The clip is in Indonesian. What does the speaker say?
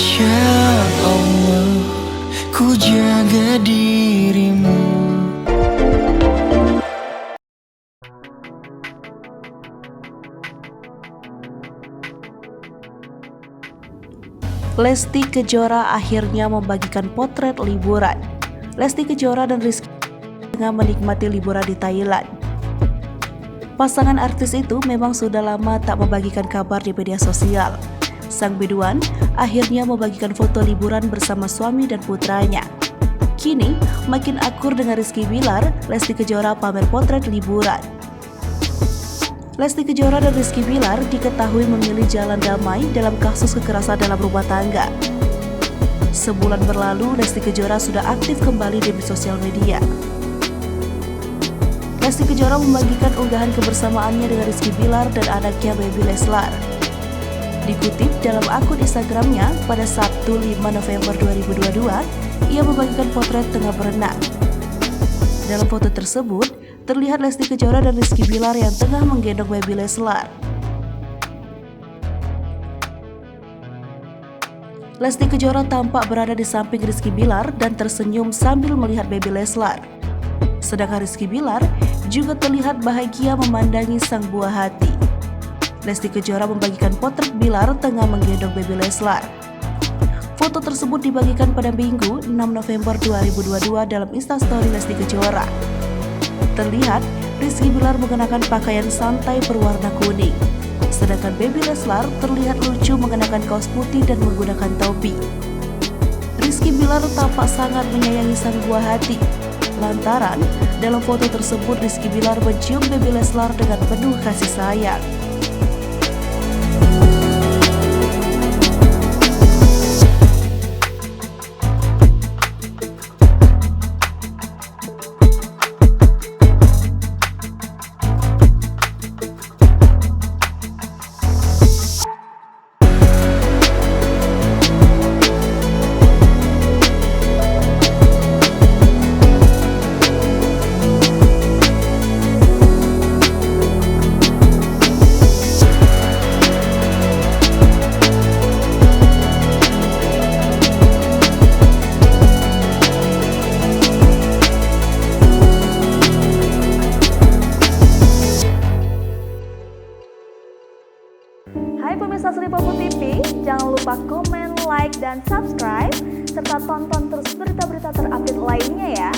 Insya Allah ku jaga dirimu. Lesti Kejora akhirnya membagikan potret liburan. Lesti Kejora dan Rizky tengah menikmati liburan di Thailand. Pasangan artis itu memang sudah lama tak membagikan kabar di media sosial. Sang biduan akhirnya membagikan foto liburan bersama suami dan putranya. Kini, makin akur dengan Rizky Bilar, Lesti Kejora pamer potret liburan. Lesti Kejora dan Rizky Bilar diketahui memilih jalan damai dalam kasus kekerasan dalam rumah tangga. Sebulan berlalu, Lesti Kejora sudah aktif kembali di sosial media. Lesti Kejora membagikan unggahan kebersamaannya dengan Rizky Bilar dan anaknya Baby Leslar. Dikutip dalam akun Instagramnya pada Sabtu 5 November 2022, ia membagikan potret tengah berenang. Dalam foto tersebut, terlihat Lesti Kejora dan Rizky Bilar yang tengah menggendong Baby Leslar. Lesti Kejora tampak berada di samping Rizky Bilar dan tersenyum sambil melihat Baby Leslar. Sedangkan Rizky Bilar juga terlihat bahagia memandangi sang buah hati. Lesti Kejora membagikan potret Bilar tengah menggendong Baby Leslar. Foto tersebut dibagikan pada Minggu 6 November 2022 dalam Instastory Lesti Kejora. Terlihat Rizky Bilar mengenakan pakaian santai berwarna kuning, sedangkan Baby Leslar terlihat lucu mengenakan kaos putih dan menggunakan topi. Rizky Bilar tampak sangat menyayangi sang buah hati. Lantaran dalam foto tersebut Rizky Bilar mencium Baby Leslar dengan penuh kasih sayang. Hai pemirsa Sri Popo TV, jangan lupa komen, like, dan subscribe, serta tonton terus berita-berita terupdate lainnya ya.